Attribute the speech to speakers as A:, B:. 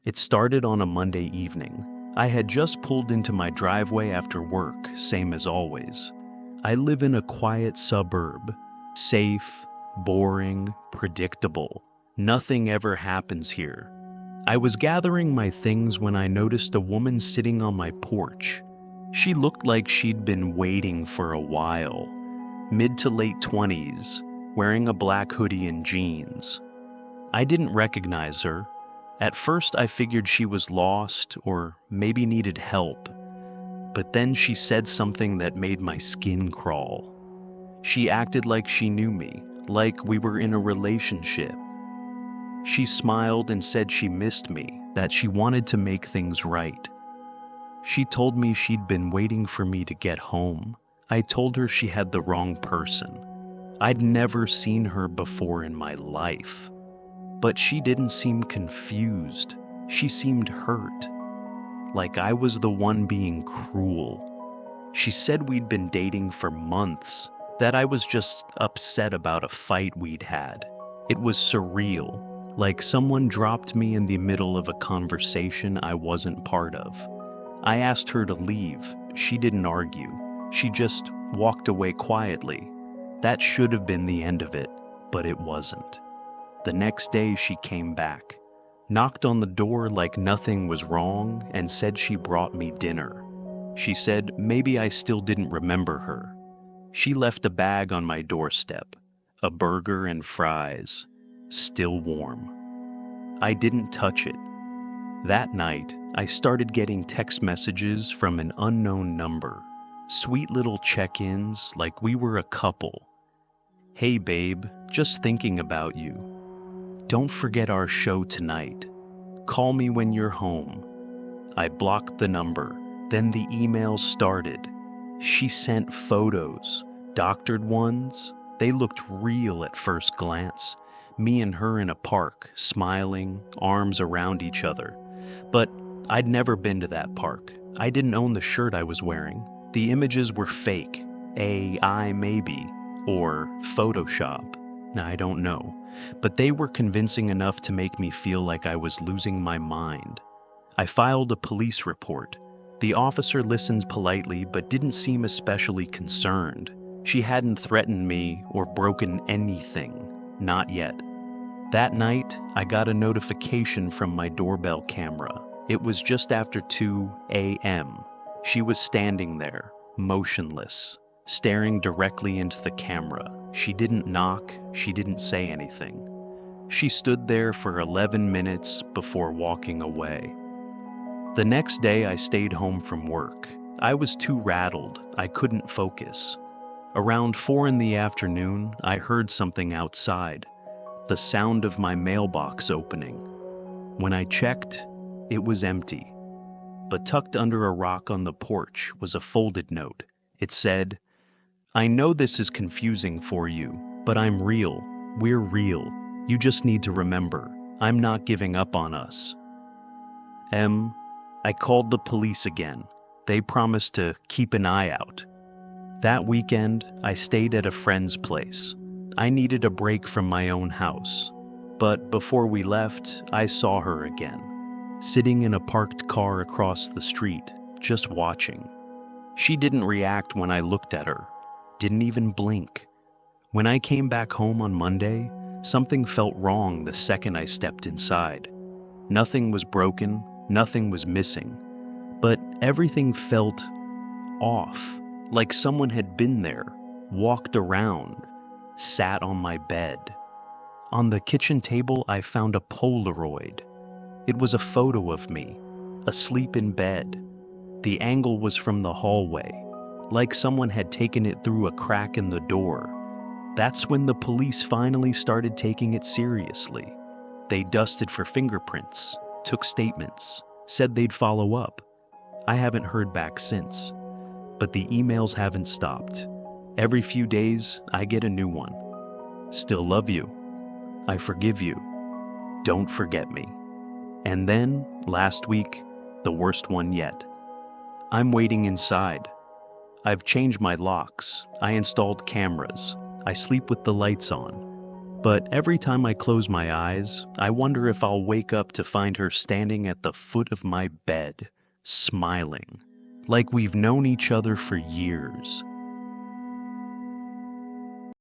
A: It started on a Monday evening. I had just pulled into my driveway after work, same as always. I live in a quiet suburb. Safe, boring, predictable. Nothing ever happens here. I was gathering my things when I noticed a woman sitting on my porch. She looked like she'd been waiting for a while. Mid to late 20s, wearing a black hoodie and jeans. I didn't recognize her. At first I figured she was lost or maybe needed help. But then she said something that made my skin crawl. She acted like she knew me, like we were in a relationship. She smiled and said she missed me, that she wanted to make things right. She told me she'd been waiting for me to get home. I told her she had the wrong person. I'd never seen her before in my life. But she didn't seem confused. She seemed hurt. Like I was the one being cruel. She said we'd been dating for months, that I was just upset about a fight we'd had. It was surreal, like someone dropped me in the middle of a conversation I wasn't part of. I asked her to leave. She didn't argue. She just walked away quietly. That should have been the end of it, but it wasn't. The next day she came back, knocked on the door like nothing was wrong, and said she brought me dinner. She said maybe I still didn't remember her. She left a bag on my doorstep, a burger and fries, still warm. I didn't touch it. That night, I started getting text messages from an unknown number, sweet little check-ins like we were a couple. Hey babe, just thinking about you. Don't forget our show tonight. Call me when you're home. I blocked the number, then the emails started. She sent photos, doctored ones. They looked real at first glance. Me and her in a park, smiling, arms around each other. But I'd never been to that park. I didn't own the shirt I was wearing. The images were fake, AI maybe, or Photoshop. I don't know. But they were convincing enough to make me feel like I was losing my mind. I filed a police report. The officer listened politely but didn't seem especially concerned. She hadn't threatened me or broken anything. Not yet. That night, I got a notification from my doorbell camera. It was just after 2 a.m. She was standing there, motionless, staring directly into the camera. She didn't knock, she didn't say anything. She stood there for 11 minutes before walking away. The next day I stayed home from work. I was too rattled, I couldn't focus. Around 4 in the afternoon, I heard something outside, the sound of my mailbox opening. When I checked, it was empty. But tucked under a rock on the porch was a folded note. It said, I know this is confusing for you, but I'm real. We're real. You just need to remember, I'm not giving up on us. I called the police again. They promised to keep an eye out. That weekend, I stayed at a friend's place. I needed a break from my own house. But before we left, I saw her again, sitting in a parked car across the street, just watching. She didn't react when I looked at her. Didn't even blink. When I came back home on Monday, something felt wrong the second I stepped inside. Nothing was broken, nothing was missing, but everything felt off, like someone had been there, walked around, sat on my bed. On the kitchen table, I found a Polaroid. It was a photo of me, asleep in bed. The angle was from the hallway, like someone had taken it through a crack in the door. That's when the police finally started taking it seriously. They dusted for fingerprints, took statements, said they'd follow up. I haven't heard back since, but the emails haven't stopped. Every few days, I get a new one. Still love you. I forgive you. Don't forget me. And then, last week, the worst one yet. I'm waiting inside. I've changed my locks. I installed cameras. I sleep with the lights on. But every time I close my eyes, I wonder if I'll wake up to find her standing at the foot of my bed, smiling, like we've known each other for years.